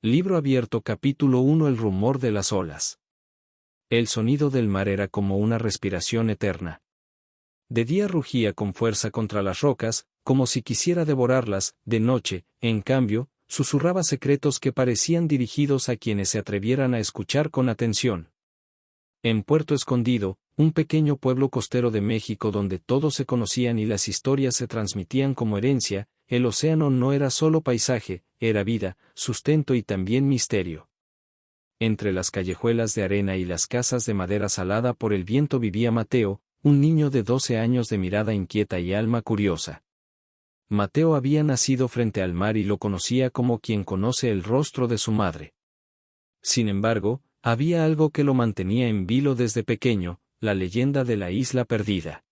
Libro abierto capítulo 1. El rumor de las olas. El sonido del mar era como una respiración eterna. De día rugía con fuerza contra las rocas, como si quisiera devorarlas; de noche, en cambio, susurraba secretos que parecían dirigidos a quienes se atrevieran a escuchar con atención. En Puerto Escondido, un pequeño pueblo costero de México donde todos se conocían y las historias se transmitían como herencia, el océano no era solo paisaje, era vida, sustento y también misterio. Entre las callejuelas de arena y las casas de madera salada por el viento vivía Mateo, un niño de 12 años de mirada inquieta y alma curiosa. Mateo había nacido frente al mar y lo conocía como quien conoce el rostro de su madre. Sin embargo, había algo que lo mantenía en vilo desde pequeño, la leyenda de la isla perdida.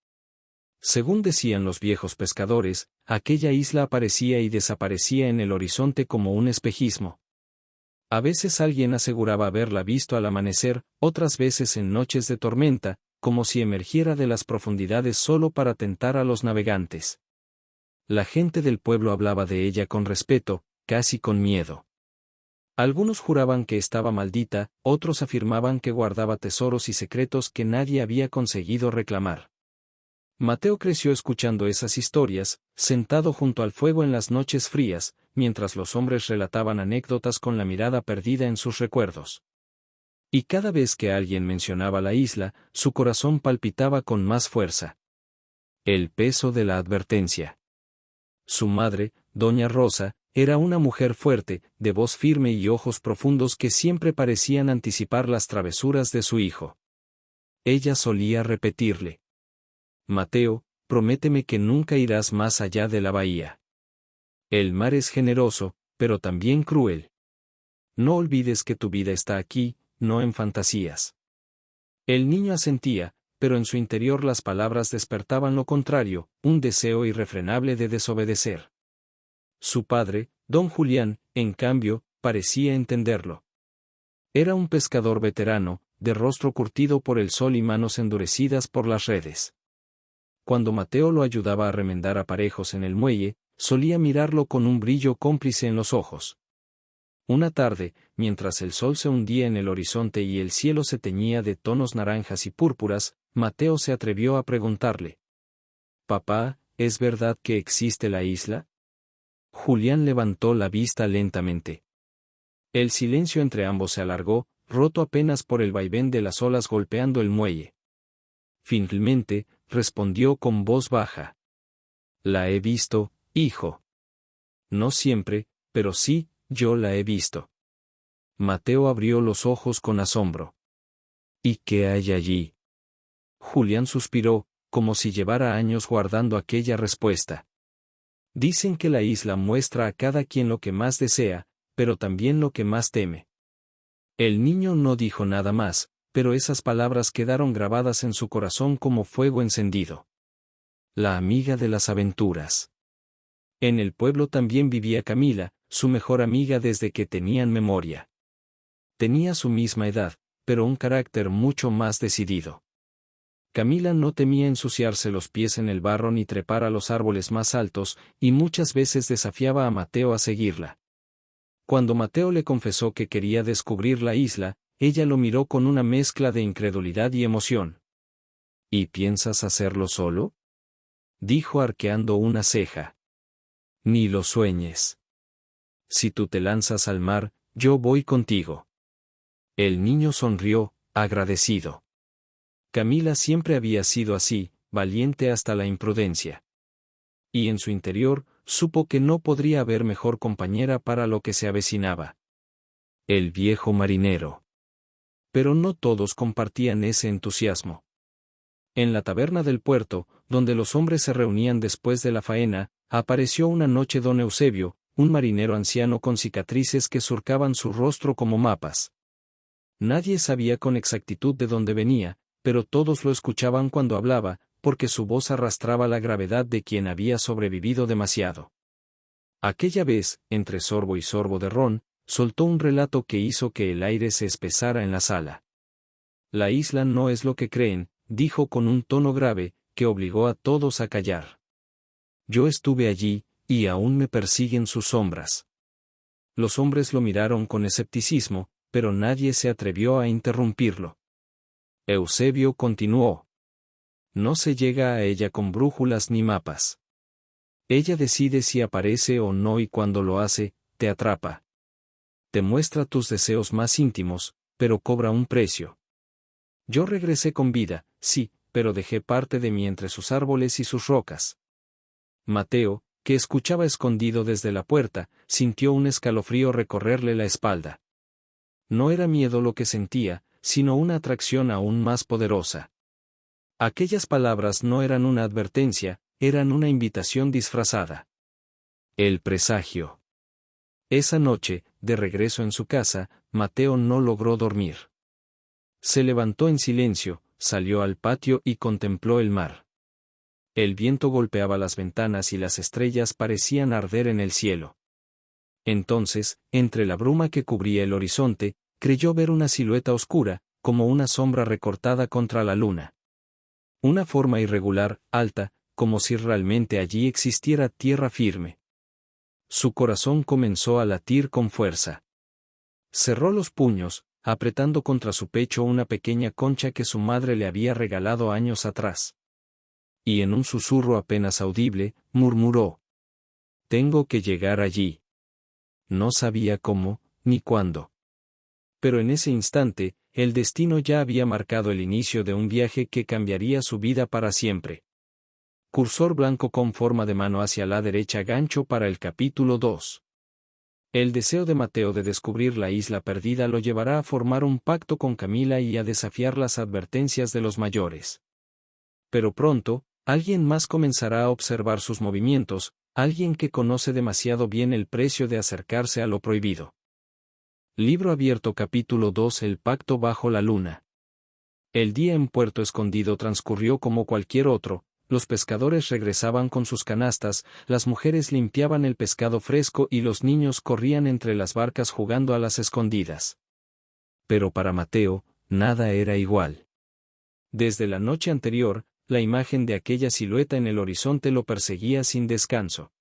Según decían los viejos pescadores, aquella isla aparecía y desaparecía en el horizonte como un espejismo. A veces alguien aseguraba haberla visto al amanecer, otras veces en noches de tormenta, como si emergiera de las profundidades solo para tentar a los navegantes. La gente del pueblo hablaba de ella con respeto, casi con miedo. Algunos juraban que estaba maldita, otros afirmaban que guardaba tesoros y secretos que nadie había conseguido reclamar. Mateo creció escuchando esas historias, sentado junto al fuego en las noches frías, mientras los hombres relataban anécdotas con la mirada perdida en sus recuerdos. Y cada vez que alguien mencionaba la isla, su corazón palpitaba con más fuerza. El peso de la advertencia. Su madre, doña Rosa, era una mujer fuerte, de voz firme y ojos profundos que siempre parecían anticipar las travesuras de su hijo. Ella solía repetirle: Mateo, prométeme que nunca irás más allá de la bahía. El mar es generoso, pero también cruel. No olvides que tu vida está aquí, no en fantasías. El niño asentía, pero en su interior las palabras despertaban lo contrario, un deseo irrefrenable de desobedecer. Su padre, don Julián, en cambio, parecía entenderlo. Era un pescador veterano, de rostro curtido por el sol y manos endurecidas por las redes. Cuando Mateo lo ayudaba a remendar aparejos en el muelle, solía mirarlo con un brillo cómplice en los ojos. Una tarde, mientras el sol se hundía en el horizonte y el cielo se teñía de tonos naranjas y púrpuras, Mateo se atrevió a preguntarle: «Papá, ¿es verdad que existe la isla?» Julián levantó la vista lentamente. El silencio entre ambos se alargó, roto apenas por el vaivén de las olas golpeando el muelle. Finalmente, respondió con voz baja: «La he visto, hijo. No siempre, pero sí, yo la he visto». Mateo abrió los ojos con asombro. «¿Y qué hay allí?» Julián suspiró, como si llevara años guardando aquella respuesta. «Dicen que la isla muestra a cada quien lo que más desea, pero también lo que más teme». El niño no dijo nada más, pero esas palabras quedaron grabadas en su corazón como fuego encendido. La amiga de las aventuras. En el pueblo también vivía Camila, su mejor amiga desde que tenían memoria. Tenía su misma edad, pero un carácter mucho más decidido. Camila no temía ensuciarse los pies en el barro ni trepar a los árboles más altos, y muchas veces desafiaba a Mateo a seguirla. Cuando Mateo le confesó que quería descubrir la isla, ella lo miró con una mezcla de incredulidad y emoción. «¿Y piensas hacerlo solo?», dijo arqueando una ceja. «Ni lo sueñes. Si tú te lanzas al mar, yo voy contigo». El niño sonrió, agradecido. Camila siempre había sido así, valiente hasta la imprudencia. Y en su interior, supo que no podría haber mejor compañera para lo que se avecinaba. El viejo marinero. Pero no todos compartían ese entusiasmo. En la taberna del puerto, donde los hombres se reunían después de la faena, apareció una noche don Eusebio, un marinero anciano con cicatrices que surcaban su rostro como mapas. Nadie sabía con exactitud de dónde venía, pero todos lo escuchaban cuando hablaba, porque su voz arrastraba la gravedad de quien había sobrevivido demasiado. Aquella vez, entre sorbo y sorbo de ron, soltó un relato que hizo que el aire se espesara en la sala. «La isla no es lo que creen», dijo con un tono grave, que obligó a todos a callar. «Yo estuve allí, y aún me persiguen sus sombras. Los hombres lo miraron con escepticismo, pero nadie se atrevió a interrumpirlo. Eusebio continuó. No se llega a ella con brújulas ni mapas. Ella decide si aparece o no y cuando lo hace, te atrapa. Te muestra tus deseos más íntimos, pero cobra un precio. Yo regresé con vida, sí, pero dejé parte de mí entre sus árboles y sus rocas. Mateo, que escuchaba escondido desde la puerta, sintió un escalofrío recorrerle la espalda. No era miedo lo que sentía, sino una atracción aún más poderosa. Aquellas palabras no eran una advertencia, eran una invitación disfrazada. El presagio. Esa noche, de regreso en su casa, Mateo no logró dormir. Se levantó en silencio, salió al patio y contempló el mar. El viento golpeaba las ventanas y las estrellas parecían arder en el cielo. Entonces, entre la bruma que cubría el horizonte, creyó ver una silueta oscura, como una sombra recortada contra la luna. Una forma irregular, alta, como si realmente allí existiera tierra firme. Su corazón comenzó a latir con fuerza. Cerró los puños, apretando contra su pecho una pequeña concha que su madre le había regalado años atrás. Y en un susurro apenas audible, murmuró: «Tengo que llegar allí». No sabía cómo, ni cuándo. Pero en ese instante, el destino ya había marcado el inicio de un viaje que cambiaría su vida para siempre. Cursor blanco con forma de mano hacia la derecha, gancho para el capítulo 2. El deseo de Mateo de descubrir la isla perdida lo llevará a formar un pacto con Camila y a desafiar las advertencias de los mayores. Pero pronto, alguien más comenzará a observar sus movimientos, alguien que conoce demasiado bien el precio de acercarse a lo prohibido. Libro abierto capítulo 2. El pacto bajo la luna. El día en Puerto Escondido transcurrió como cualquier otro. Los pescadores regresaban con sus canastas, las mujeres limpiaban el pescado fresco y los niños corrían entre las barcas jugando a las escondidas. Pero para Mateo, nada era igual. Desde la noche anterior, la imagen de aquella silueta en el horizonte lo perseguía sin descanso.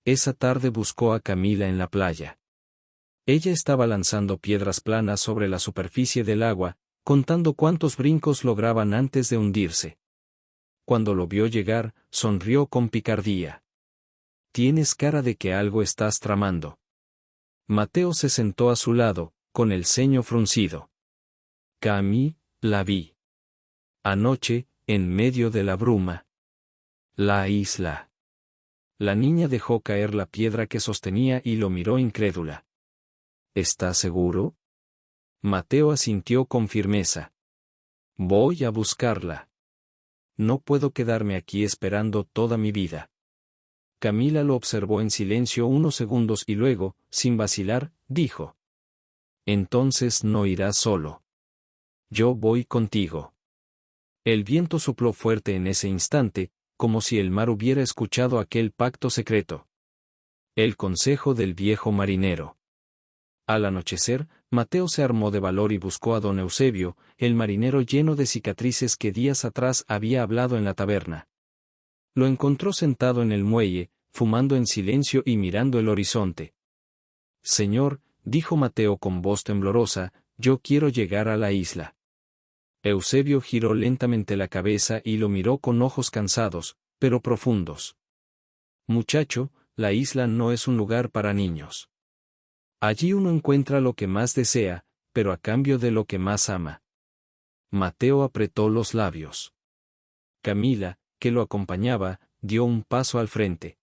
Esa tarde buscó a Camila en la playa. Ella estaba lanzando piedras planas sobre la superficie del agua, contando cuántos brincos lograban antes de hundirse. Cuando lo vio llegar, sonrió con picardía. «Tienes cara de que algo estás tramando». Mateo se sentó a su lado, con el ceño fruncido. «Camí, la vi. Anoche, en medio de la bruma. La isla». La niña dejó caer la piedra que sostenía y lo miró incrédula. «¿Estás seguro?» Mateo asintió con firmeza. «Voy a buscarla. No puedo quedarme aquí esperando toda mi vida». Camila lo observó en silencio unos segundos y luego, sin vacilar, dijo: «Entonces no irás solo. Yo voy contigo». El viento sopló fuerte en ese instante, como si el mar hubiera escuchado aquel pacto secreto. El consejo del viejo marinero. Al anochecer, Mateo se armó de valor y buscó a don Eusebio, el marinero lleno de cicatrices que días atrás había hablado en la taberna. Lo encontró sentado en el muelle, fumando en silencio y mirando el horizonte. «Señor», dijo Mateo con voz temblorosa, «yo quiero llegar a la isla». Eusebio giró lentamente la cabeza y lo miró con ojos cansados, pero profundos. «Muchacho, la isla no es un lugar para niños. Allí uno encuentra lo que más desea, pero a cambio de lo que más ama». Mateo apretó los labios. Camila, que lo acompañaba, dio un paso al frente.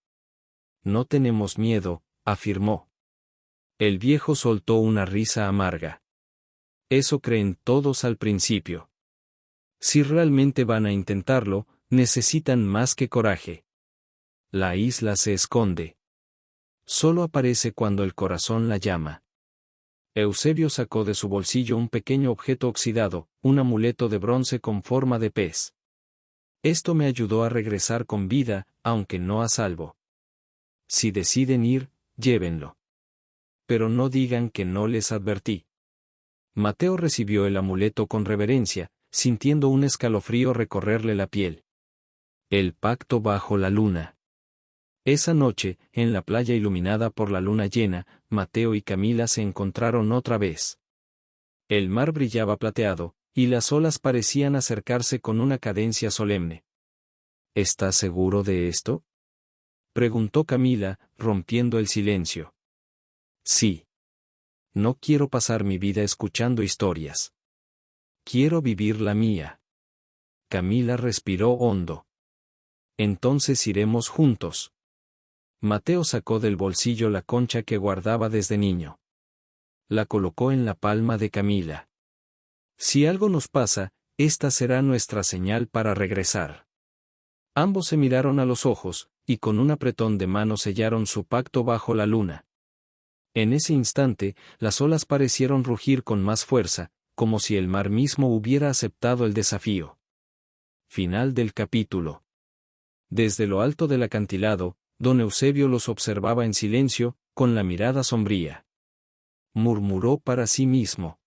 «No tenemos miedo», afirmó. El viejo soltó una risa amarga. «Eso creen todos al principio. Si realmente van a intentarlo, necesitan más que coraje. La isla se esconde. Solo aparece cuando el corazón la llama». Eusebio sacó de su bolsillo un pequeño objeto oxidado, un amuleto de bronce con forma de pez. «Esto me ayudó a regresar con vida, aunque no a salvo. Si deciden ir, llévenlo. Pero no digan que no les advertí». Mateo recibió el amuleto con reverencia, sintiendo un escalofrío recorrerle la piel. El pacto bajo la luna. Esa noche, en la playa iluminada por la luna llena, Mateo y Camila se encontraron otra vez. El mar brillaba plateado, y las olas parecían acercarse con una cadencia solemne. ¿Estás seguro de esto?, preguntó Camila, rompiendo el silencio. Sí. No quiero pasar mi vida escuchando historias. Quiero vivir la mía. Camila respiró hondo. Entonces iremos juntos. Mateo sacó del bolsillo la concha que guardaba desde niño. La colocó en la palma de Camila. Si algo nos pasa, esta será nuestra señal para regresar. Ambos se miraron a los ojos, y con un apretón de mano sellaron su pacto bajo la luna. En ese instante, las olas parecieron rugir con más fuerza, como si el mar mismo hubiera aceptado el desafío. Final del capítulo. Desde lo alto del acantilado, don Eusebio los observaba en silencio, con la mirada sombría. Murmuró para sí mismo.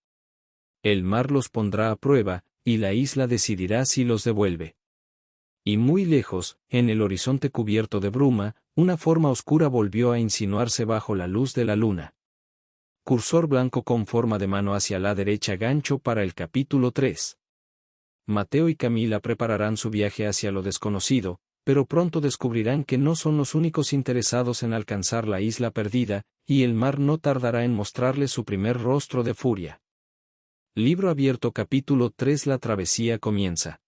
El mar los pondrá a prueba, y la isla decidirá si los devuelve. Y muy lejos, en el horizonte cubierto de bruma, una forma oscura volvió a insinuarse bajo la luz de la luna. Cursor blanco con forma de mano hacia la derecha. Gancho para el capítulo 3. Mateo y Camila prepararán su viaje hacia lo desconocido, pero pronto descubrirán que no son los únicos interesados en alcanzar la isla perdida, y el mar no tardará en mostrarles su primer rostro de furia. Libro abierto capítulo 3. La travesía comienza.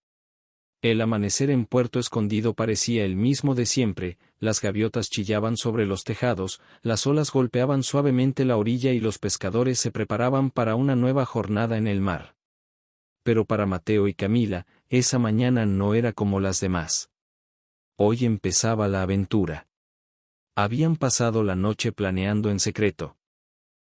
El amanecer en Puerto Escondido parecía el mismo de siempre, las gaviotas chillaban sobre los tejados, las olas golpeaban suavemente la orilla y los pescadores se preparaban para una nueva jornada en el mar. Pero para Mateo y Camila, esa mañana no era como las demás. Hoy empezaba la aventura. Habían pasado la noche planeando en secreto.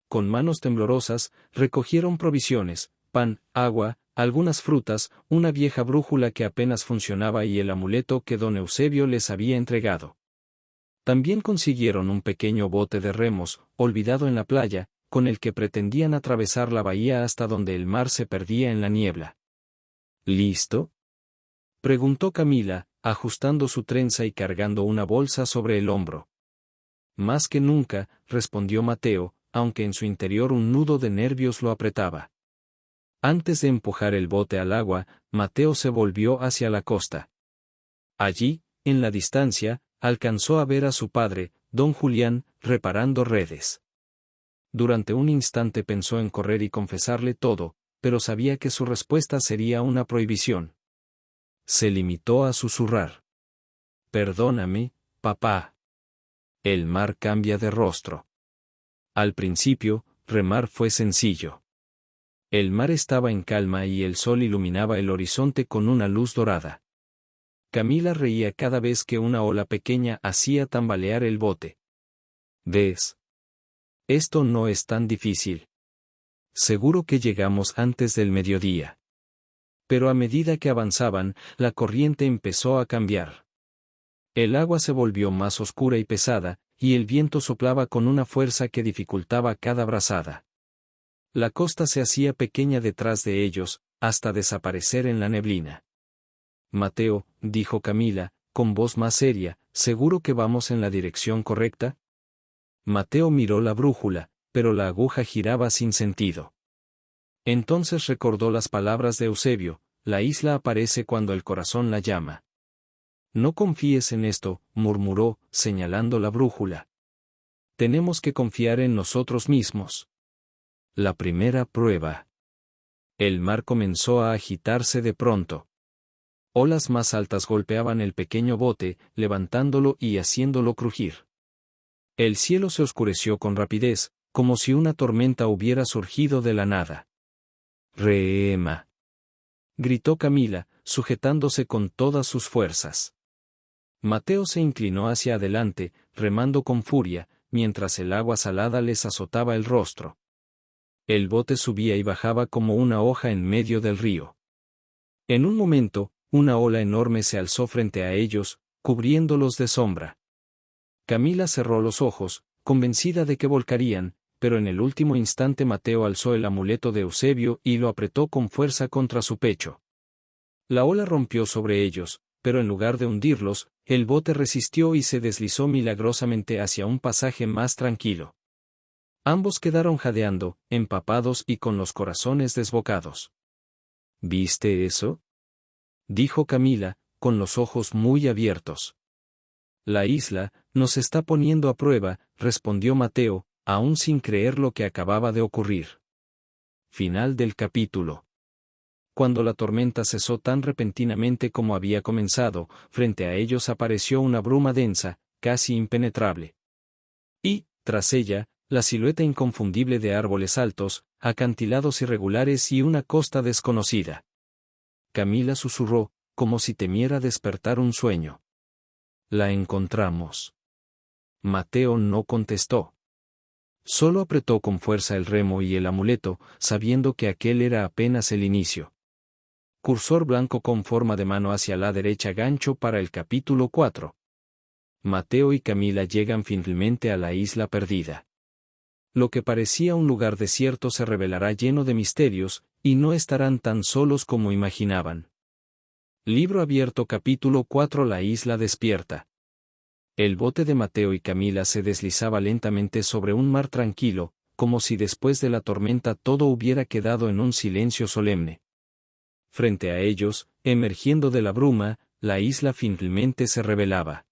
Con manos temblorosas, recogieron provisiones, pan, agua, algunas frutas, una vieja brújula que apenas funcionaba y el amuleto que don Eusebio les había entregado. También consiguieron un pequeño bote de remos, olvidado en la playa, con el que pretendían atravesar la bahía hasta donde el mar se perdía en la niebla. ¿Listo?, preguntó Camila, ajustando su trenza y cargando una bolsa sobre el hombro. Más que nunca, respondió Mateo, aunque en su interior un nudo de nervios lo apretaba. Antes de empujar el bote al agua, Mateo se volvió hacia la costa. Allí, en la distancia, alcanzó a ver a su padre, don Julián, reparando redes. Durante un instante pensó en correr y confesarle todo, pero sabía que su respuesta sería una prohibición. Se limitó a susurrar. «Perdóname, papá. El mar cambia de rostro». Al principio, remar fue sencillo. El mar estaba en calma y el sol iluminaba el horizonte con una luz dorada. Camila reía cada vez que una ola pequeña hacía tambalear el bote. «¿Ves? Esto no es tan difícil. Seguro que llegamos antes del mediodía». Pero a medida que avanzaban, la corriente empezó a cambiar. El agua se volvió más oscura y pesada, y el viento soplaba con una fuerza que dificultaba cada brazada. La costa se hacía pequeña detrás de ellos, hasta desaparecer en la neblina. «Mateo», dijo Camila, con voz más seria, «¿seguro que vamos en la dirección correcta?». Mateo miró la brújula, pero la aguja giraba sin sentido. Entonces recordó las palabras de Eusebio: «La isla aparece cuando el corazón la llama». «No confíes en esto», murmuró, señalando la brújula. «Tenemos que confiar en nosotros mismos». La primera prueba. El mar comenzó a agitarse de pronto. Olas más altas golpeaban el pequeño bote, levantándolo y haciéndolo crujir. El cielo se oscureció con rapidez, como si una tormenta hubiera surgido de la nada. «Rema», gritó Camila, sujetándose con todas sus fuerzas. Mateo se inclinó hacia adelante, remando con furia, mientras el agua salada les azotaba el rostro. El bote subía y bajaba como una hoja en medio del río. En un momento, una ola enorme se alzó frente a ellos, cubriéndolos de sombra. Camila cerró los ojos, convencida de que volcarían, pero en el último instante Mateo alzó el amuleto de Eusebio y lo apretó con fuerza contra su pecho. La ola rompió sobre ellos, pero en lugar de hundirlos, el bote resistió y se deslizó milagrosamente hacia un pasaje más tranquilo. Ambos quedaron jadeando, empapados y con los corazones desbocados. ¿Viste eso?, dijo Camila, con los ojos muy abiertos. La isla nos está poniendo a prueba, respondió Mateo, aún sin creer lo que acababa de ocurrir. Final del capítulo. Cuando la tormenta cesó tan repentinamente como había comenzado, frente a ellos apareció una bruma densa, casi impenetrable. Y, tras ella, la silueta inconfundible de árboles altos, acantilados irregulares y una costa desconocida. Camila susurró, como si temiera despertar un sueño. La encontramos. Mateo no contestó. Solo apretó con fuerza el remo y el amuleto, sabiendo que aquel era apenas el inicio. Cursor blanco con forma de mano hacia la derecha, gancho para el capítulo 4. Mateo y Camila llegan finalmente a la isla perdida. Lo que parecía un lugar desierto se revelará lleno de misterios, y no estarán tan solos como imaginaban. Libro abierto capítulo 4. La isla despierta. El bote de Mateo y Camila se deslizaba lentamente sobre un mar tranquilo, como si después de la tormenta todo hubiera quedado en un silencio solemne. Frente a ellos, emergiendo de la bruma, la isla finalmente se revelaba.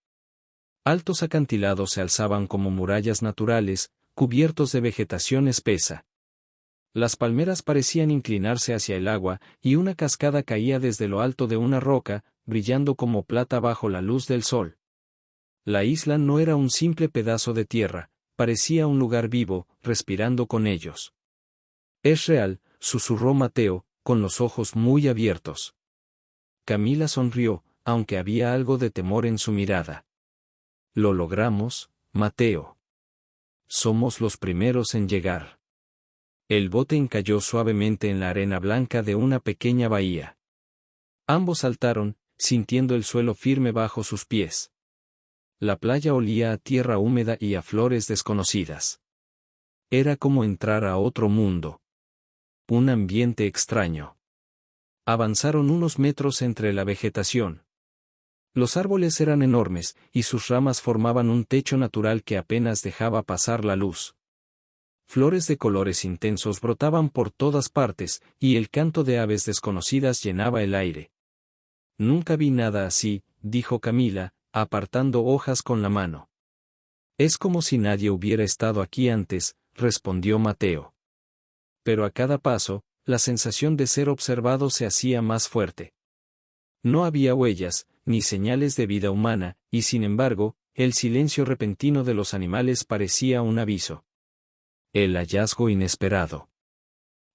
Altos acantilados se alzaban como murallas naturales, cubiertos de vegetación espesa. Las palmeras parecían inclinarse hacia el agua, y una cascada caía desde lo alto de una roca, brillando como plata bajo la luz del sol. La isla no era un simple pedazo de tierra, parecía un lugar vivo, respirando con ellos. Es real, susurró Mateo, con los ojos muy abiertos. Camila sonrió, aunque había algo de temor en su mirada. Lo logramos, Mateo. Somos los primeros en llegar. El bote encalló suavemente en la arena blanca de una pequeña bahía. Ambos saltaron, sintiendo el suelo firme bajo sus pies. La playa olía a tierra húmeda y a flores desconocidas. Era como entrar a otro mundo. Un ambiente extraño. Avanzaron unos metros entre la vegetación. Los árboles eran enormes, y sus ramas formaban un techo natural que apenas dejaba pasar la luz. Flores de colores intensos brotaban por todas partes, y el canto de aves desconocidas llenaba el aire. Nunca vi nada así, dijo Camila, apartando hojas con la mano. Es como si nadie hubiera estado aquí antes, respondió Mateo. Pero a cada paso, la sensación de ser observado se hacía más fuerte. No había huellas, ni señales de vida humana, y sin embargo, el silencio repentino de los animales parecía un aviso. El hallazgo inesperado.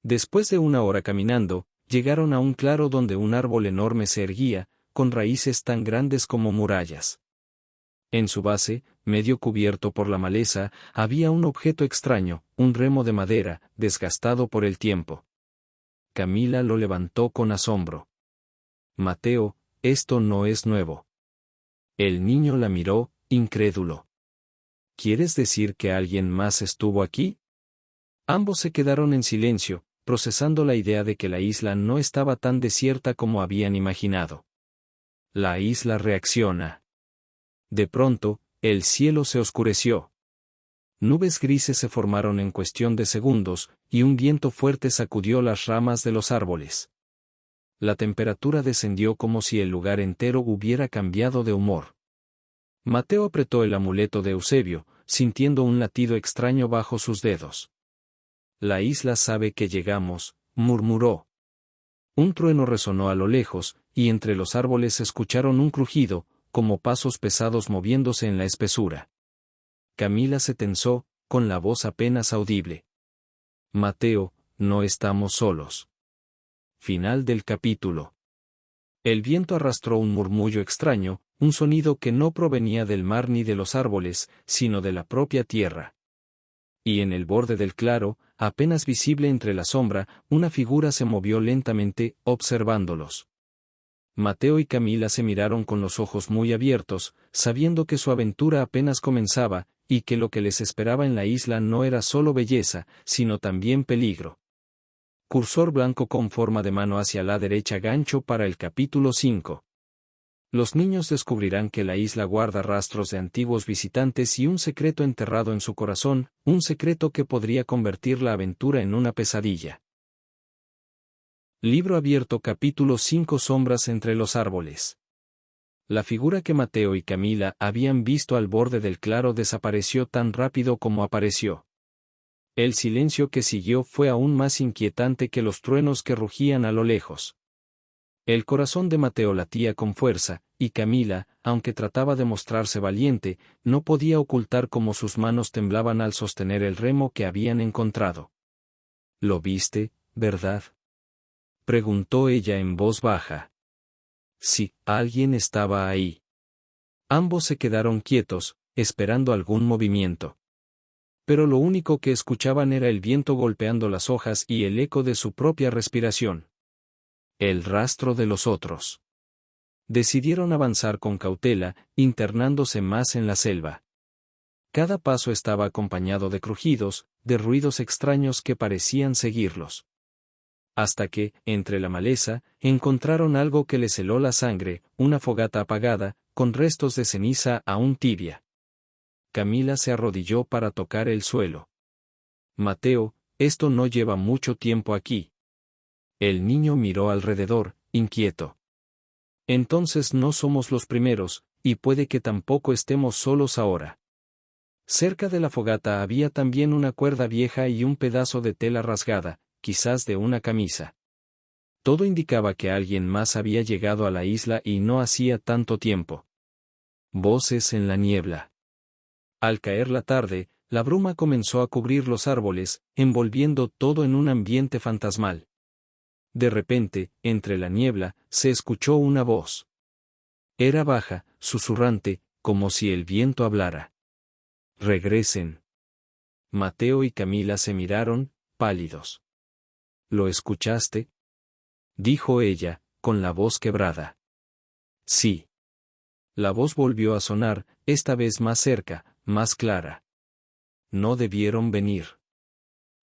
Después de una hora caminando, llegaron a un claro donde un árbol enorme se erguía, con raíces tan grandes como murallas. En su base, medio cubierto por la maleza, había un objeto extraño, un remo de madera, desgastado por el tiempo. Camila lo levantó con asombro. Mateo, esto no es nuevo. El niño la miró, incrédulo. ¿Quieres decir que alguien más estuvo aquí? Ambos se quedaron en silencio, procesando la idea de que la isla no estaba tan desierta como habían imaginado. La isla reacciona. De pronto, el cielo se oscureció. Nubes grises se formaron en cuestión de segundos, y un viento fuerte sacudió las ramas de los árboles. La temperatura descendió como si el lugar entero hubiera cambiado de humor. Mateo apretó el amuleto de Eusebio, sintiendo un latido extraño bajo sus dedos. La isla sabe que llegamos, murmuró. Un trueno resonó a lo lejos, y entre los árboles se escucharon un crujido, como pasos pesados moviéndose en la espesura. Camila se tensó, con la voz apenas audible. Mateo, no estamos solos. Final del capítulo. El viento arrastró un murmullo extraño, un sonido que no provenía del mar ni de los árboles, sino de la propia tierra. Y en el borde del claro, apenas visible entre la sombra, una figura se movió lentamente, observándolos. Mateo y Camila se miraron con los ojos muy abiertos, sabiendo que su aventura apenas comenzaba, y que lo que les esperaba en la isla no era solo belleza, sino también peligro. Cursor blanco con forma de mano hacia la derecha, gancho para el capítulo 5. Los niños descubrirán que la isla guarda rastros de antiguos visitantes y un secreto enterrado en su corazón, un secreto que podría convertir la aventura en una pesadilla. Libro abierto capítulo 5 Sombras entre los árboles. La figura que Mateo y Camila habían visto al borde del claro desapareció tan rápido como apareció. El silencio que siguió fue aún más inquietante que los truenos que rugían a lo lejos. El corazón de Mateo latía con fuerza, y Camila, aunque trataba de mostrarse valiente, no podía ocultar cómo sus manos temblaban al sostener el remo que habían encontrado. «¿Lo viste, verdad?», preguntó ella en voz baja. Sí, alguien estaba ahí. Ambos se quedaron quietos, esperando algún movimiento. Pero lo único que escuchaban era el viento golpeando las hojas y el eco de su propia respiración. El rastro de los otros. Decidieron avanzar con cautela, internándose más en la selva. Cada paso estaba acompañado de crujidos, de ruidos extraños que parecían seguirlos. Hasta que, entre la maleza, encontraron algo que les heló la sangre, una fogata apagada, con restos de ceniza aún tibia. Camila se arrodilló para tocar el suelo. Mateo, esto no lleva mucho tiempo aquí. El niño miró alrededor, inquieto. Entonces no somos los primeros, y puede que tampoco estemos solos ahora. Cerca de la fogata había también una cuerda vieja y un pedazo de tela rasgada, quizás de una camisa. Todo indicaba que alguien más había llegado a la isla y no hacía tanto tiempo. Voces en la niebla. Al caer la tarde, la bruma comenzó a cubrir los árboles, envolviendo todo en un ambiente fantasmal. De repente, entre la niebla, se escuchó una voz. Era baja, susurrante, como si el viento hablara. «Regresen». Mateo y Camila se miraron, pálidos. «¿Lo escuchaste?», dijo ella, con la voz quebrada. Sí. La voz volvió a sonar, esta vez más cerca, más clara. No debieron venir.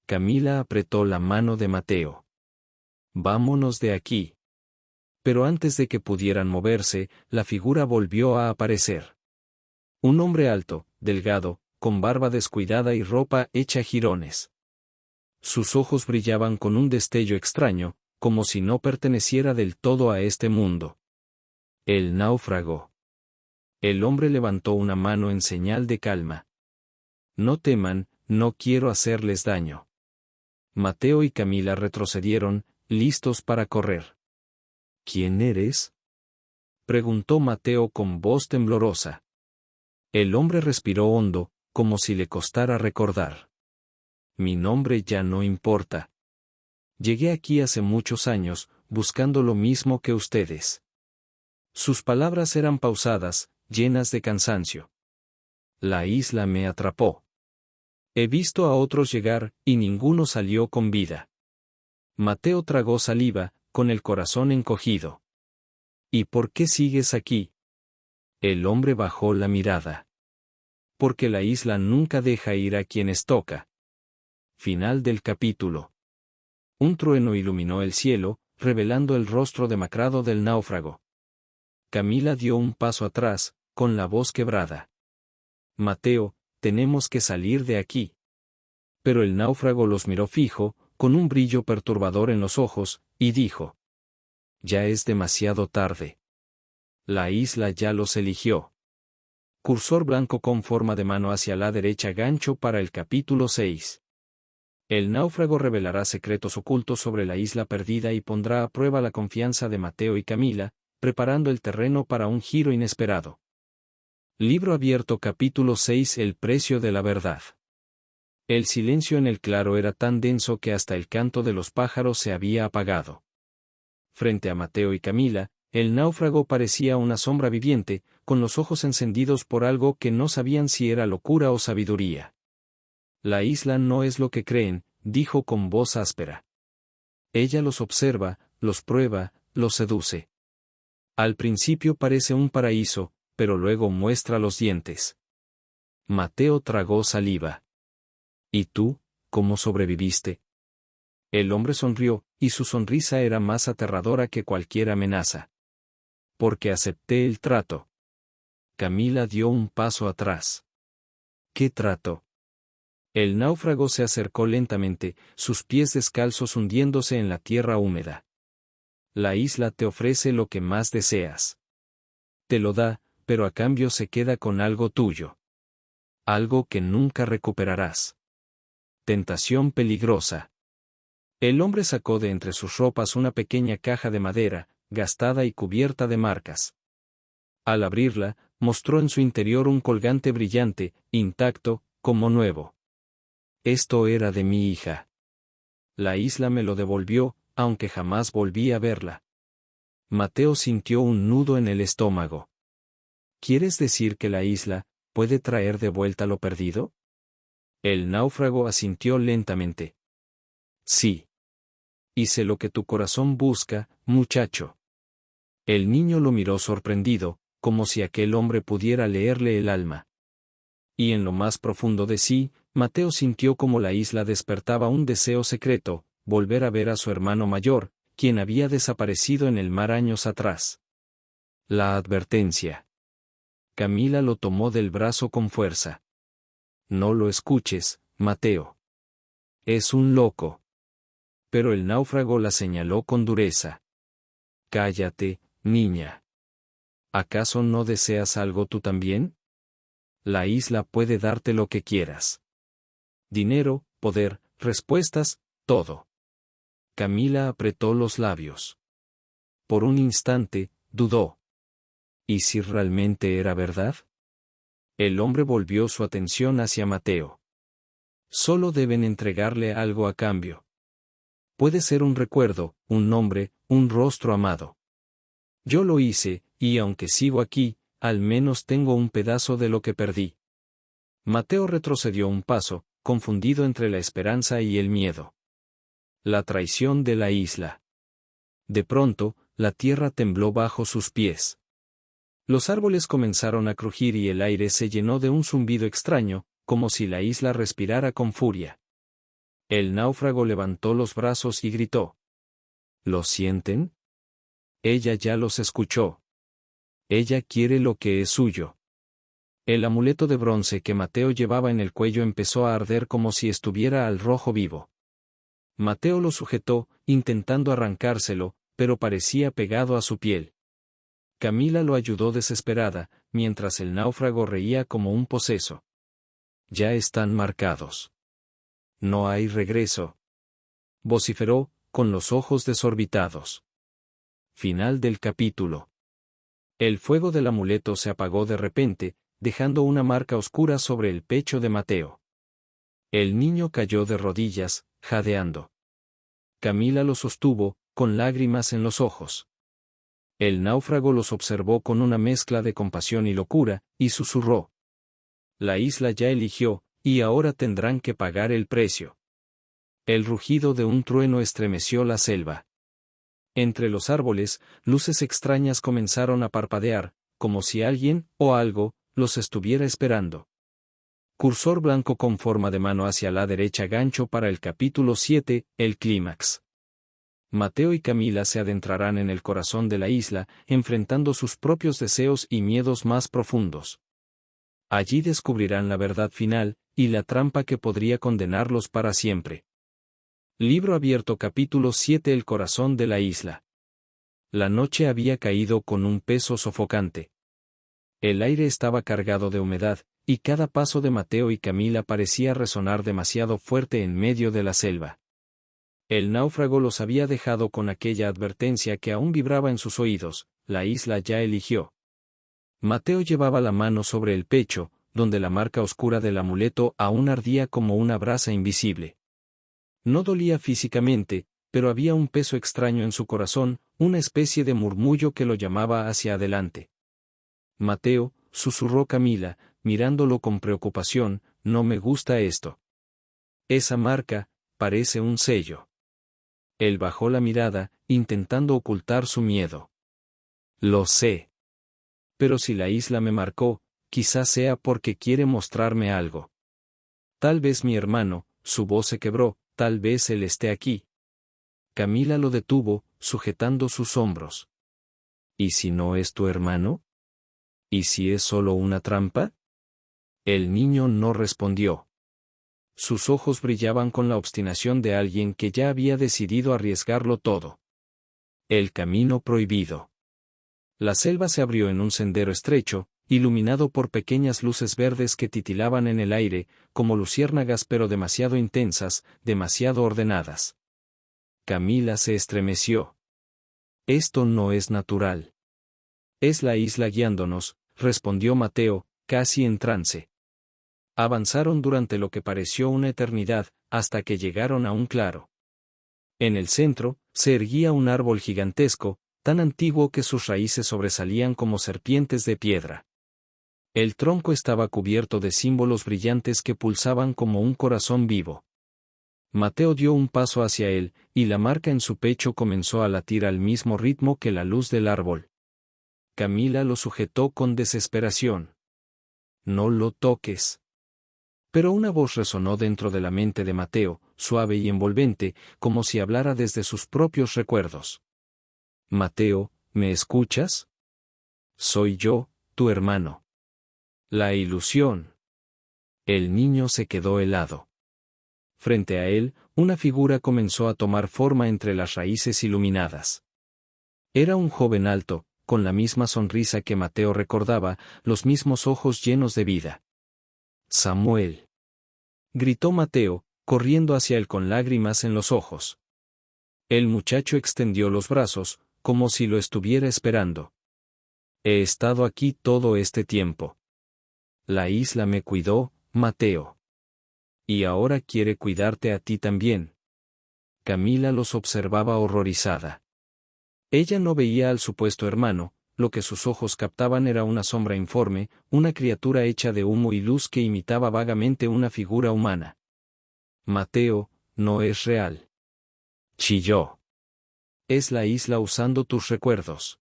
Camila apretó la mano de Mateo. «Vámonos de aquí». Pero antes de que pudieran moverse, la figura volvió a aparecer. Un hombre alto, delgado, con barba descuidada y ropa hecha jirones. Sus ojos brillaban con un destello extraño, como si no perteneciera del todo a este mundo. El náufrago. El hombre levantó una mano en señal de calma. «No teman, no quiero hacerles daño». Mateo y Camila retrocedieron, listos para correr. «¿Quién eres?», preguntó Mateo con voz temblorosa. El hombre respiró hondo, como si le costara recordar. «Mi nombre ya no importa. Llegué aquí hace muchos años, buscando lo mismo que ustedes». Sus palabras eran pausadas, llenas de cansancio. «La isla me atrapó. He visto a otros llegar, y ninguno salió con vida». Mateo tragó saliva, con el corazón encogido. «¿Y por qué sigues aquí?». El hombre bajó la mirada. «Porque la isla nunca deja ir a quienes toca». Final del capítulo. Un trueno iluminó el cielo, revelando el rostro demacrado del náufrago. Camila dio un paso atrás, con la voz quebrada. «Mateo, tenemos que salir de aquí». Pero el náufrago los miró fijo, con un brillo perturbador en los ojos, y dijo: «Ya es demasiado tarde. La isla ya los eligió». Cursor blanco con forma de mano hacia la derecha. Gancho para el capítulo 6. El náufrago revelará secretos ocultos sobre la isla perdida y pondrá a prueba la confianza de Mateo y Camila, preparando el terreno para un giro inesperado. Libro abierto capítulo 6. El precio de la verdad. El silencio en el claro era tan denso que hasta el canto de los pájaros se había apagado. Frente a Mateo y Camila, el náufrago parecía una sombra viviente, con los ojos encendidos por algo que no sabían si era locura o sabiduría. «La isla no es lo que creen», dijo con voz áspera. «Ella los observa, los prueba, los seduce. Al principio parece un paraíso, pero luego muestra los dientes». Mateo tragó saliva. «¿Y tú, cómo sobreviviste?». El hombre sonrió, y su sonrisa era más aterradora que cualquier amenaza. porque acepté el trato. Camila dio un paso atrás. ¿Qué trato? El náufrago se acercó lentamente, sus pies descalzos hundiéndose en la tierra húmeda. La isla te ofrece lo que más deseas. Te lo da, pero a cambio se queda con algo tuyo. Algo que nunca recuperarás. Tentación peligrosa. El hombre sacó de entre sus ropas una pequeña caja de madera, gastada y cubierta de marcas. Al abrirla, mostró en su interior un colgante brillante, intacto, como nuevo. Esto era de mi hija. La isla me lo devolvió, aunque jamás volví a verla. Mateo sintió un nudo en el estómago. ¿Quieres decir que la isla puede traer de vuelta lo perdido? El náufrago asintió lentamente. Sí. Hice lo que tu corazón busca, muchacho. El niño lo miró sorprendido, como si aquel hombre pudiera leerle el alma. Y en lo más profundo de sí, Mateo sintió como la isla despertaba un deseo secreto, volver a ver a su hermano mayor, quien había desaparecido en el mar años atrás. La advertencia. Camila lo tomó del brazo con fuerza. No lo escuches, Mateo. Es un loco. Pero el náufrago la señaló con dureza. Cállate, niña. ¿Acaso no deseas algo tú también? La isla puede darte lo que quieras. Dinero, poder, respuestas, todo. Camila apretó los labios. Por un instante, dudó. ¿Y si realmente era verdad? El hombre volvió su atención hacia Mateo. Solo deben entregarle algo a cambio. Puede ser un recuerdo, un nombre, un rostro amado. Yo lo hice, y aunque sigo aquí, al menos tengo un pedazo de lo que perdí. Mateo retrocedió un paso, confundido entre la esperanza y el miedo. La traición de la isla. De pronto, la tierra tembló bajo sus pies. Los árboles comenzaron a crujir y el aire se llenó de un zumbido extraño, como si la isla respirara con furia. El náufrago levantó los brazos y gritó. ¿Lo sienten? Ella ya los escuchó. Ella quiere lo que es suyo. El amuleto de bronce que Mateo llevaba en el cuello empezó a arder como si estuviera al rojo vivo. Mateo lo sujetó, intentando arrancárselo, pero parecía pegado a su piel. Camila lo ayudó desesperada, mientras el náufrago reía como un poseso. Ya están marcados. No hay regreso. Vociferó, con los ojos desorbitados. Final del capítulo. El fuego del amuleto se apagó de repente, dejando una marca oscura sobre el pecho de Mateo. El niño cayó de rodillas, jadeando. Camila lo sostuvo, con lágrimas en los ojos. El náufrago los observó con una mezcla de compasión y locura, y susurró. La isla ya eligió, y ahora tendrán que pagar el precio. El rugido de un trueno estremeció la selva. Entre los árboles, luces extrañas comenzaron a parpadear, como si alguien, o algo, los estuviera esperando. Cursor blanco con forma de mano hacia la derecha, gancho para el capítulo 7, el clímax. Mateo y Camila se adentrarán en el corazón de la isla, enfrentando sus propios deseos y miedos más profundos. Allí descubrirán la verdad final, y la trampa que podría condenarlos para siempre. Libro abierto capítulo 7. El corazón de la isla. La noche había caído con un peso sofocante. El aire estaba cargado de humedad, y cada paso de Mateo y Camila parecía resonar demasiado fuerte en medio de la selva. El náufrago los había dejado con aquella advertencia que aún vibraba en sus oídos: la isla ya eligió. Mateo llevaba la mano sobre el pecho, donde la marca oscura del amuleto aún ardía como una brasa invisible. No dolía físicamente, pero había un peso extraño en su corazón, una especie de murmullo que lo llamaba hacia adelante. Mateo, susurró Camila, mirándolo con preocupación, no me gusta esto. Esa marca, parece un sello. Él bajó la mirada, intentando ocultar su miedo. Lo sé. Pero si la isla me marcó, quizás sea porque quiere mostrarme algo. Tal vez mi hermano, su voz se quebró, tal vez él esté aquí. Camila lo detuvo, sujetando sus hombros. ¿Y si no es tu hermano? ¿Y si es solo una trampa? El niño no respondió. Sus ojos brillaban con la obstinación de alguien que ya había decidido arriesgarlo todo. El camino prohibido. La selva se abrió en un sendero estrecho, iluminado por pequeñas luces verdes que titilaban en el aire, como luciérnagas pero demasiado intensas, demasiado ordenadas. Camila se estremeció. Esto no es natural. Es la isla guiándonos, respondió Mateo, casi en trance. Avanzaron durante lo que pareció una eternidad, hasta que llegaron a un claro. En el centro, se erguía un árbol gigantesco, tan antiguo que sus raíces sobresalían como serpientes de piedra. El tronco estaba cubierto de símbolos brillantes que pulsaban como un corazón vivo. Mateo dio un paso hacia él, y la marca en su pecho comenzó a latir al mismo ritmo que la luz del árbol. Camila lo sujetó con desesperación. No lo toques. Pero una voz resonó dentro de la mente de Mateo, suave y envolvente, como si hablara desde sus propios recuerdos. Mateo, ¿me escuchas? Soy yo, tu hermano. La ilusión. El niño se quedó helado. Frente a él, una figura comenzó a tomar forma entre las raíces iluminadas. Era un joven alto, con la misma sonrisa que Mateo recordaba, los mismos ojos llenos de vida. Samuel. Gritó Mateo, corriendo hacia él con lágrimas en los ojos. El muchacho extendió los brazos, como si lo estuviera esperando. He estado aquí todo este tiempo. La isla me cuidó, Mateo. Y ahora quiere cuidarte a ti también. Camila los observaba horrorizada. Ella no veía al supuesto hermano, lo que sus ojos captaban era una sombra informe, una criatura hecha de humo y luz que imitaba vagamente una figura humana. Mateo, no es real. Chilló. Es la isla usando tus recuerdos.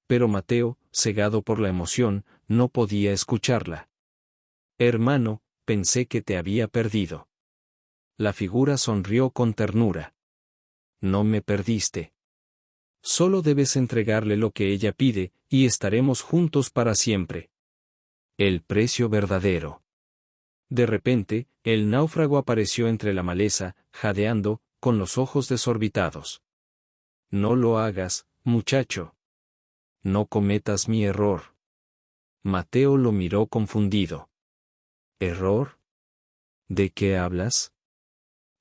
Pero Mateo, cegado por la emoción, no podía escucharla. Hermano, pensé que te había perdido. La figura sonrió con ternura. No me perdiste. Solo debes entregarle lo que ella pide, y estaremos juntos para siempre. El precio verdadero. De repente, el náufrago apareció entre la maleza, jadeando, con los ojos desorbitados. No lo hagas, muchacho. No cometas mi error. Mateo lo miró confundido. ¿Error? ¿De qué hablas?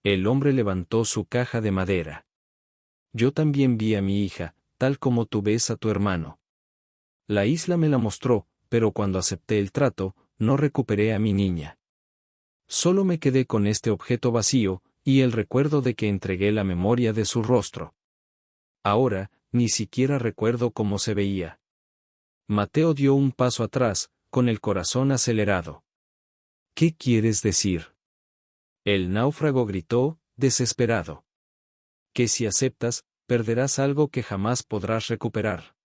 El hombre levantó su caja de madera. Yo también vi a mi hija, tal como tú ves a tu hermano. La isla me la mostró, pero cuando acepté el trato, no recuperé a mi niña. Solo me quedé con este objeto vacío, y el recuerdo de que entregué la memoria de su rostro. Ahora, ni siquiera recuerdo cómo se veía. Mateo dio un paso atrás, con el corazón acelerado. ¿Qué quieres decir? El náufrago gritó, desesperado. Que si aceptas, perderás algo que jamás podrás recuperar.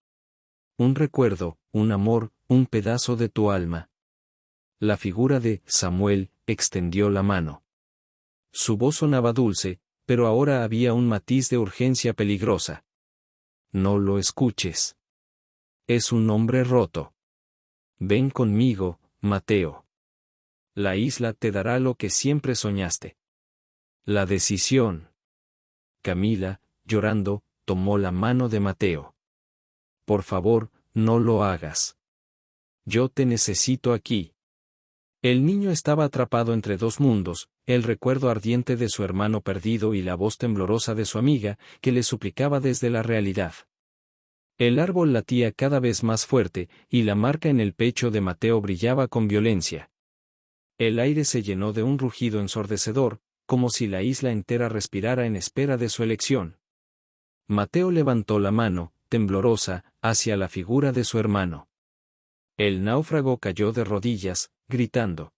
Un recuerdo, un amor, un pedazo de tu alma. La figura de Samuel extendió la mano. Su voz sonaba dulce, pero ahora había un matiz de urgencia peligrosa. No lo escuches. Es un hombre roto. Ven conmigo, Mateo. La isla te dará lo que siempre soñaste. La decisión. Camila, llorando, tomó la mano de Mateo. Por favor, no lo hagas. Yo te necesito aquí. El niño estaba atrapado entre dos mundos, el recuerdo ardiente de su hermano perdido y la voz temblorosa de su amiga, que le suplicaba desde la realidad. El árbol latía cada vez más fuerte, y la marca en el pecho de Mateo brillaba con violencia. El aire se llenó de un rugido ensordecedor, como si la isla entera respirara en espera de su elección. Mateo levantó la mano, temblorosa, hacia la figura de su hermano. El náufrago cayó de rodillas, gritando.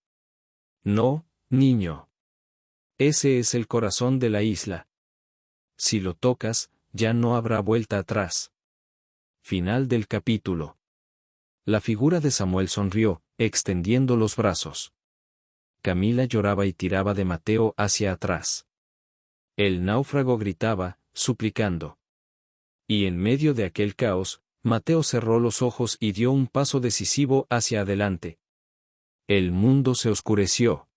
No, niño. Ese es el corazón de la isla. Si lo tocas, ya no habrá vuelta atrás. Final del capítulo. La figura de Samuel sonrió, extendiendo los brazos. Camila lloraba y tiraba de Mateo hacia atrás. El náufrago gritaba, suplicando. Y en medio de aquel caos, Mateo cerró los ojos y dio un paso decisivo hacia adelante. El mundo se oscureció.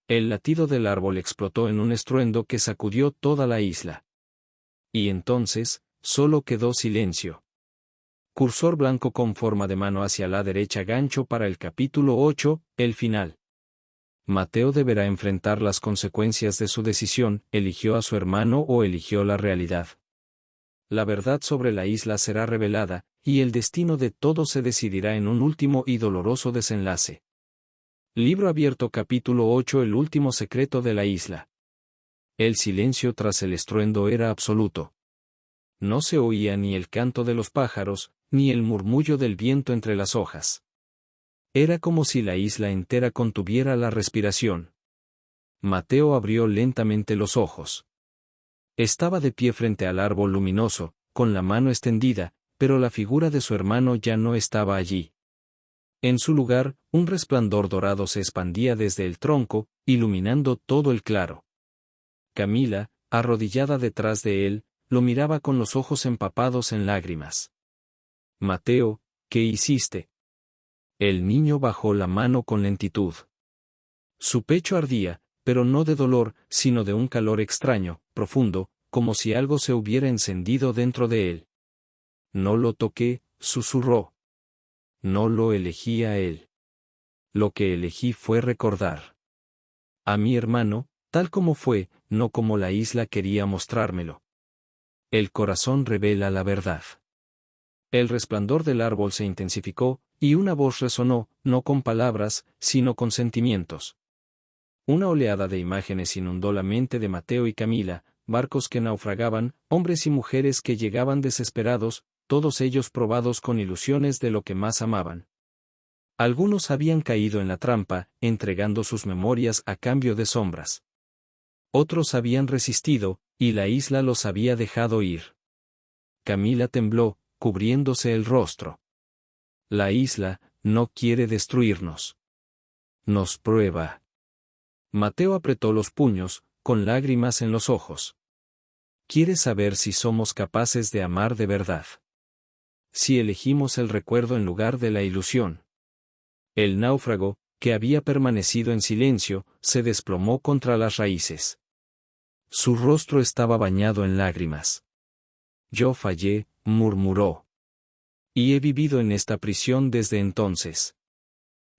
El latido del árbol explotó en un estruendo que sacudió toda la isla. Y entonces, solo quedó silencio. Cursor blanco con forma de mano hacia la derecha, gancho para el capítulo 8, el final. Mateo deberá enfrentar las consecuencias de su decisión, eligió a su hermano o eligió la realidad. La verdad sobre la isla será revelada, y el destino de todos se decidirá en un último y doloroso desenlace. Libro abierto capítulo 8, el último secreto de la isla. El silencio tras el estruendo era absoluto. No se oía ni el canto de los pájaros, ni el murmullo del viento entre las hojas. Era como si la isla entera contuviera la respiración. Mateo abrió lentamente los ojos. Estaba de pie frente al árbol luminoso, con la mano extendida, pero la figura de su hermano ya no estaba allí. En su lugar, un resplandor dorado se expandía desde el tronco, iluminando todo el claro. Camila, arrodillada detrás de él, lo miraba con los ojos empapados en lágrimas. Mateo, ¿qué hiciste? El niño bajó la mano con lentitud. Su pecho ardía, pero no de dolor, sino de un calor extraño, profundo, como si algo se hubiera encendido dentro de él. No lo toqué, susurró. No lo elegí a él. Lo que elegí fue recordar a mi hermano, tal como fue, no como la isla quería mostrármelo. El corazón revela la verdad. El resplandor del árbol se intensificó, y una voz resonó, no con palabras, sino con sentimientos. Una oleada de imágenes inundó la mente de Mateo y Camila, barcos que naufragaban, hombres y mujeres que llegaban desesperados, todos ellos probados con ilusiones de lo que más amaban. Algunos habían caído en la trampa, entregando sus memorias a cambio de sombras. Otros habían resistido, y la isla los había dejado ir. Camila tembló, cubriéndose el rostro. La isla no quiere destruirnos. Nos prueba. Mateo apretó los puños, con lágrimas en los ojos. Quiere saber si somos capaces de amar de verdad. Si elegimos el recuerdo en lugar de la ilusión. El náufrago, que había permanecido en silencio, se desplomó contra las raíces. Su rostro estaba bañado en lágrimas. Yo fallé, murmuró. Y he vivido en esta prisión desde entonces.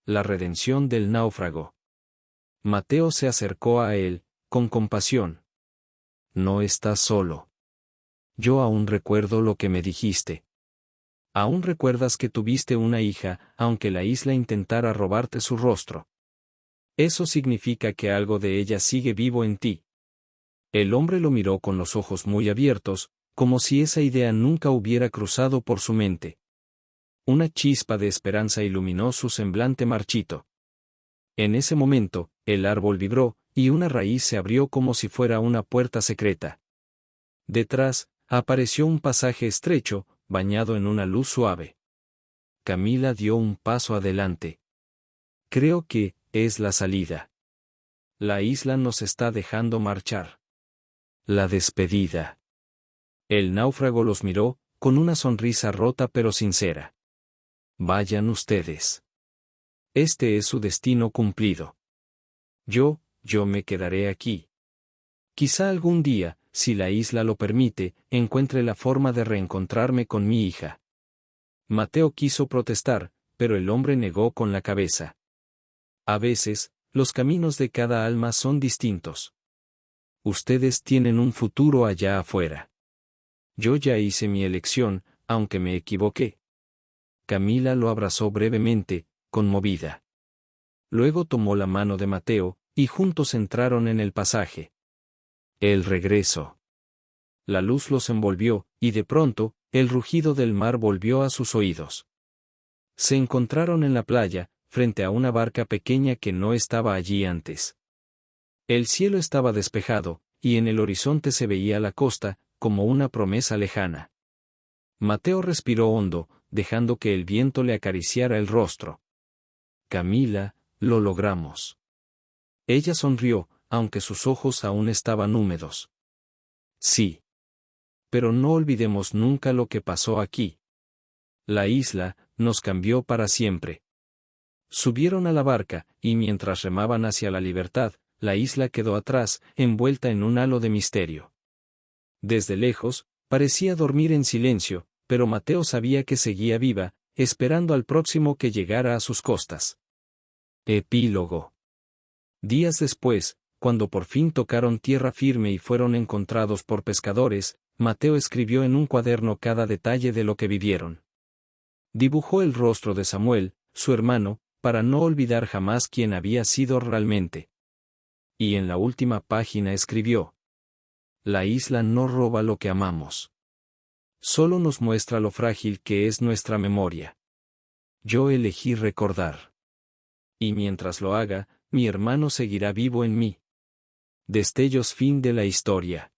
La redención del náufrago. Mateo se acercó a él, con compasión. No estás solo. Yo aún recuerdo lo que me dijiste. Aún recuerdas que tuviste una hija, aunque la isla intentara robarte su rostro. Eso significa que algo de ella sigue vivo en ti. El hombre lo miró con los ojos muy abiertos, como si esa idea nunca hubiera cruzado por su mente. Una chispa de esperanza iluminó su semblante marchito. En ese momento, el árbol vibró, y una raíz se abrió como si fuera una puerta secreta. Detrás, apareció un pasaje estrecho, bañado en una luz suave. Camila dio un paso adelante. Creo que es la salida. La isla nos está dejando marchar. La despedida. El náufrago los miró, con una sonrisa rota pero sincera. Vayan ustedes. Este es su destino cumplido. Yo me quedaré aquí. Quizá algún día, si la isla lo permite, encuentre la forma de reencontrarme con mi hija. Mateo quiso protestar, pero el hombre negó con la cabeza. A veces, los caminos de cada alma son distintos. Ustedes tienen un futuro allá afuera. Yo ya hice mi elección, aunque me equivoqué. Camila lo abrazó brevemente, conmovida. Luego tomó la mano de Mateo, y juntos entraron en el pasaje. El regreso. La luz los envolvió, y de pronto, el rugido del mar volvió a sus oídos. Se encontraron en la playa, frente a una barca pequeña que no estaba allí antes. El cielo estaba despejado, y en el horizonte se veía la costa, como una promesa lejana. Mateo respiró hondo, dejando que el viento le acariciara el rostro. Camila, lo logramos. Ella sonrió, aunque sus ojos aún estaban húmedos. Sí. Pero no olvidemos nunca lo que pasó aquí. La isla nos cambió para siempre. Subieron a la barca, y mientras remaban hacia la libertad, la isla quedó atrás, envuelta en un halo de misterio. Desde lejos, parecía dormir en silencio, pero Mateo sabía que seguía viva, esperando al próximo que llegara a sus costas. Epílogo. Días después, cuando por fin tocaron tierra firme y fueron encontrados por pescadores, Mateo escribió en un cuaderno cada detalle de lo que vivieron. Dibujó el rostro de Samuel, su hermano, para no olvidar jamás quién había sido realmente. Y en la última página escribió: La isla no roba lo que amamos. Solo nos muestra lo frágil que es nuestra memoria. Yo elegí recordar. Y mientras lo haga, mi hermano seguirá vivo en mí. Destellos. Fin de la historia.